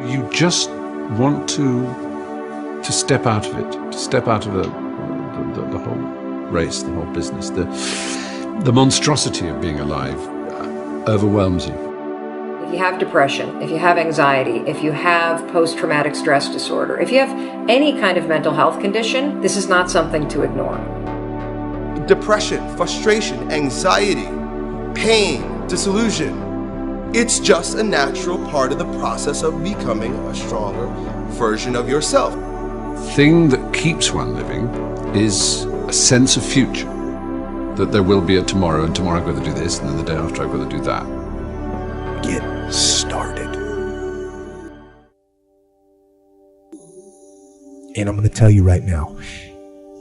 you just want to step out of it, to step out of the whole race, the whole business. The monstrosity of being alive overwhelms you. If you have depression, if you have anxiety, if you have post-traumatic stress disorder, if you have any kind of mental health condition, this is not something to ignore. Depression, frustration, anxiety, pain, disillusion. It's just a natural part of the process of becoming a stronger version of yourself. The thing that keeps one living is a sense of future, that there will be a tomorrow, and tomorrow I've got to do this, and then the day after I've got to do that. Get started. And I'm going to tell you right now,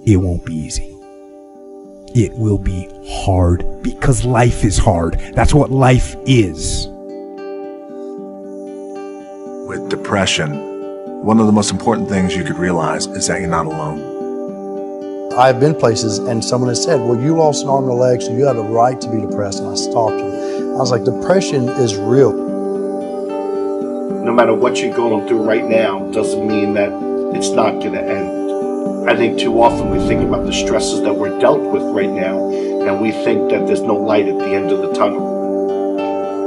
it won't be easy. It will be hard because life is hard. That's what life is. With depression, one of the most important things you could realize is that you're not alone. I've been places and someone has said, well, you lost an arm and a leg, so you have a right to be depressed. And I stopped them. I was like, depression is real. No matter what you're going through right now doesn't mean that it's not going to end. I think too often we think about the stresses that we're dealt with right now, and we think that there's no light at the end of the tunnel.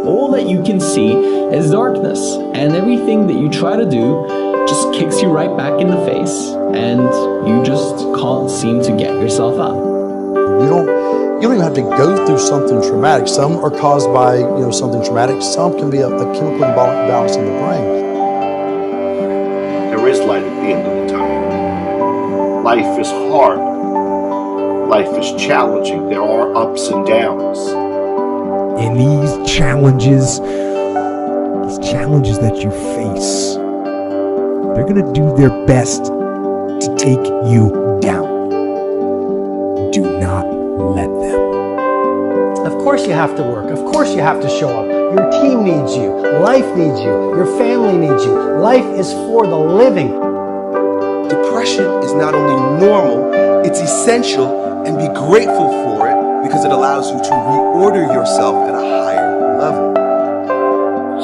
All that you can see is darkness, and everything that you try to do just kicks you right back in the face, and you just can't seem to get yourself up. You don't even have to go through something traumatic. Some are caused by something traumatic. Some can be a chemical imbalance in the brain. There is light at the end of the tunnel. Life is hard. Life is challenging. There are ups and downs. And these challenges that you face, they're going to do their best to take you down. Do not let them. Of course you have to work. Of course you have to show up. Your team needs you. Life needs you. Your family needs you. Life is for the living. Depression is not only normal, it's essential, and be grateful for it because it allows you to reorder yourself at a higher level.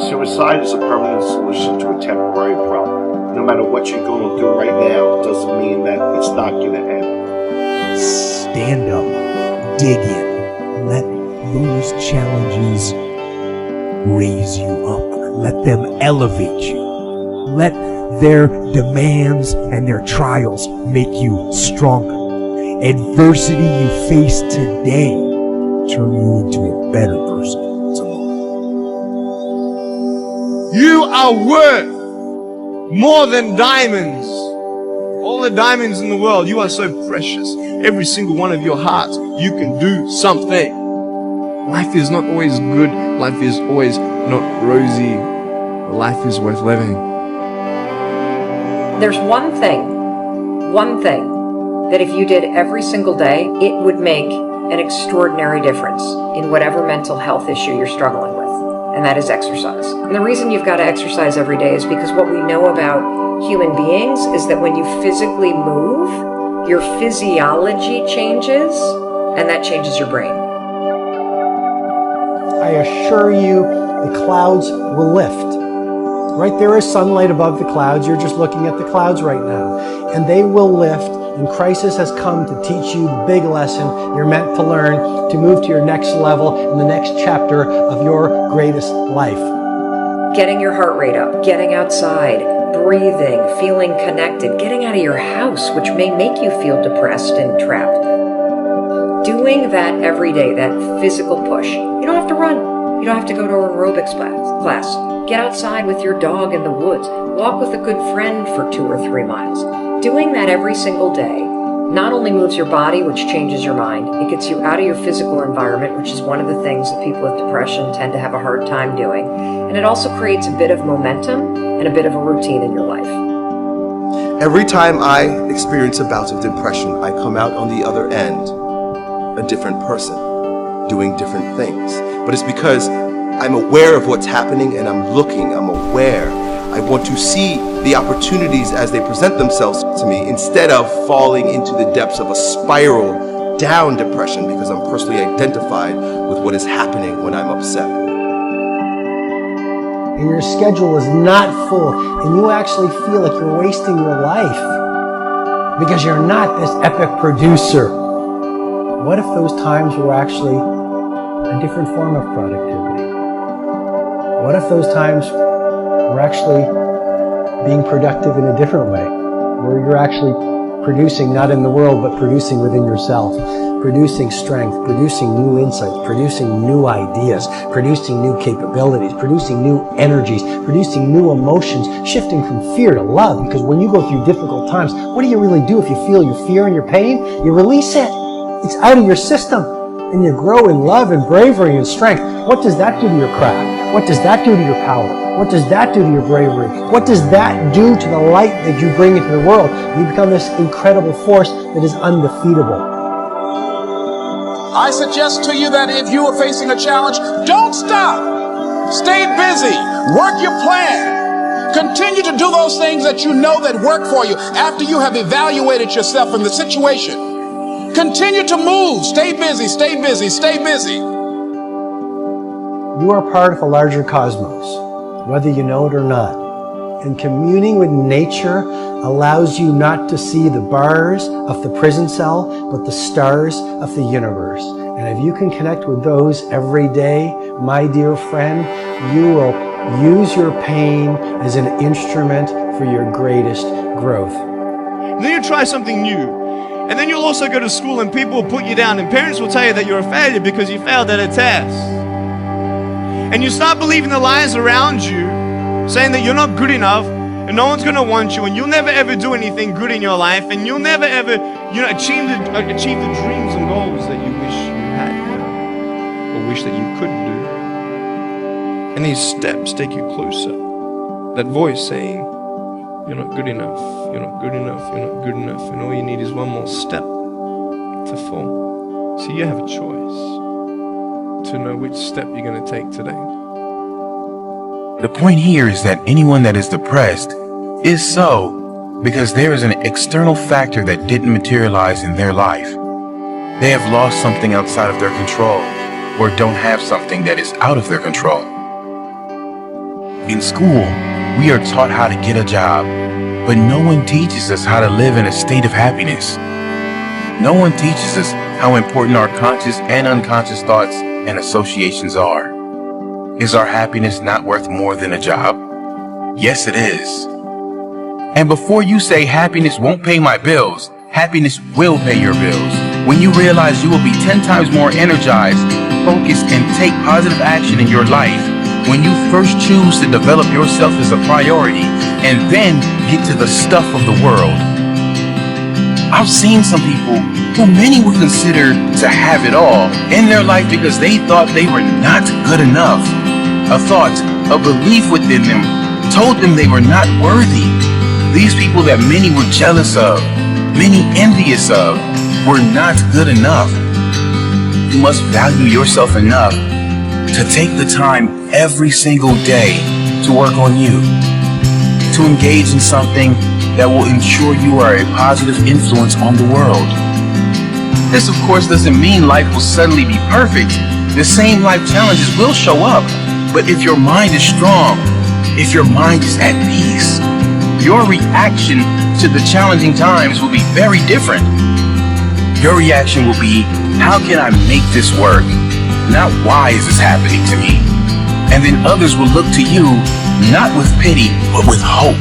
Suicide is a permanent solution to a temporary problem. No matter what you're going through right now doesn't mean that it's not going to end. Stand up, dig in, let those challenges raise you up, let them elevate you, let their demands and their trials make you stronger. Adversity you face today turn you into a better person tomorrow. You are worth more than diamonds. All the diamonds in the world, you are so precious. Every single one of your hearts, you can do something. Life is not always good. Life is always not rosy. Life is worth living. There's one thing that if you did every single day, it would make an extraordinary difference in whatever mental health issue you're struggling with, and that is exercise. And the reason you've got to exercise every day is because what we know about human beings is that when you physically move, your physiology changes, and that changes your brain. I assure you, the clouds will lift. Right there is sunlight above the clouds. You're just looking at the clouds right now. And they will lift, and crisis has come to teach you the big lesson you're meant to learn to move to your next level in the next chapter of your greatest life. Getting your heart rate up, getting outside, breathing, feeling connected, getting out of your house, which may make you feel depressed and trapped. Doing that every day, that physical push. You don't have to run. You don't have to go to an aerobics class. Get outside with your dog in the woods. Walk with a good friend for 2 or 3 miles. Doing that every single day not only moves your body, which changes your mind, it gets you out of your physical environment, which is one of the things that people with depression tend to have a hard time doing. And it also creates a bit of momentum and a bit of a routine in your life. Every time I experience a bout of depression, I come out on the other end a different person, doing different things. But it's because I'm aware of what's happening and I'm aware. I want to see the opportunities as they present themselves to me instead of falling into the depths of a spiral down depression because I'm personally identified with what is happening when I'm upset. and your schedule is not full, and you actually feel like you're wasting your life because you're not this epic producer. What if those times were actually a different form of productivity? What if those times were actually being productive in a different way, where you're actually producing not in the world, but producing within yourself, producing strength, producing new insights, producing new ideas, producing new capabilities, producing new energies, producing new emotions, shifting from fear to love? Because when you go through difficult times, what do you really do? If you feel your fear and your pain, you release it. It's out of your system, and you grow in love and bravery and strength. What does that do to your craft? What does that do to your power? What does that do to your bravery? What does that do to the light that you bring into the world? You become this incredible force that is undefeatable. I suggest to you that if you are facing a challenge, don't stop. Stay busy. Work your plan. Continue to do those things that you know that work for you after you have evaluated yourself in the situation. Continue to move. Stay busy, stay busy, stay busy. You are part of a larger cosmos, whether you know it or not. And communing with nature allows you not to see the bars of the prison cell, but the stars of the universe. And if you can connect with those every day, my dear friend, you will use your pain as an instrument for your greatest growth. And then you try something new. And then you'll also go to school and people will put you down and parents will tell you that you're a failure because you failed at a test. And you start believing the lies around you, saying that you're not good enough and no one's going to want you and you'll never ever do anything good in your life and you'll never ever, achieve the dreams and goals that you wish you had or wish that you could do. And these steps take you closer. That voice saying, you're not good enough, you're not good enough, you're not good enough, and all you need is one more step to fall. So you have a choice to know which step you're going to take today. The point here is that anyone that is depressed is so because there is an external factor that didn't materialize in their life. They have lost something outside of their control or don't have something that is out of their control. In school, we are taught how to get a job, but no one teaches us how to live in a state of happiness. No one teaches us how important our conscious and unconscious thoughts and associations are. Is our happiness not worth more than a job? Yes, it is. And before you say happiness won't pay my bills, happiness will pay your bills. When you realize you will be 10 times more energized, focused, and take positive action in your life, when you first choose to develop yourself as a priority and then get to the stuff of the world. I've seen some people who many would consider to have it all in their life because they thought they were not good enough. A thought, a belief within them told them they were not worthy. These people that many were jealous of, many envious of, were not good enough. You must value yourself enough to take the time every single day to work on you, to engage in something that will ensure you are a positive influence on the world. This, of course, doesn't mean life will suddenly be perfect. The same life challenges will show up, but if your mind is strong, if your mind is at peace, your reaction to the challenging times will be very different. Your reaction will be, how can I make this work? Not why is this happening to me? And then others will look to you, not with pity, but with hope.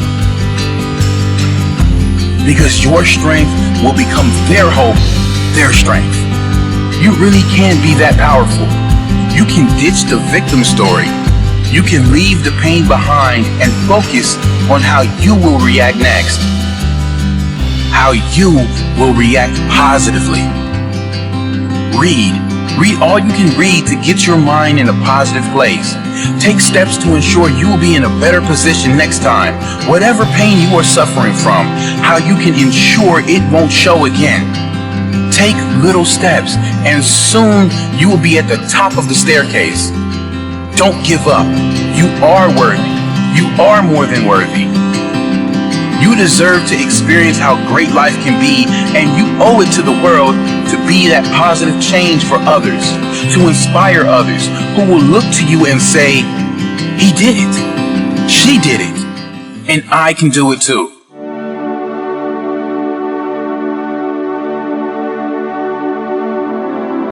Because your strength will become their hope, their strength. You really can be that powerful. You can ditch the victim story. You can leave the pain behind and focus on how you will react next. How you will react positively. Read all you can read to get your mind in a positive place. Take steps to ensure you will be in a better position next time. Whatever pain you are suffering from, how you can ensure it won't show again. Take little steps and soon you will be at the top of the staircase. Don't give up. You are worthy. You are more than worthy. You deserve to experience how great life can be, and you owe it to the world to be that positive change for others, to inspire others who will look to you and say, he did it. He did it. And I can do it too.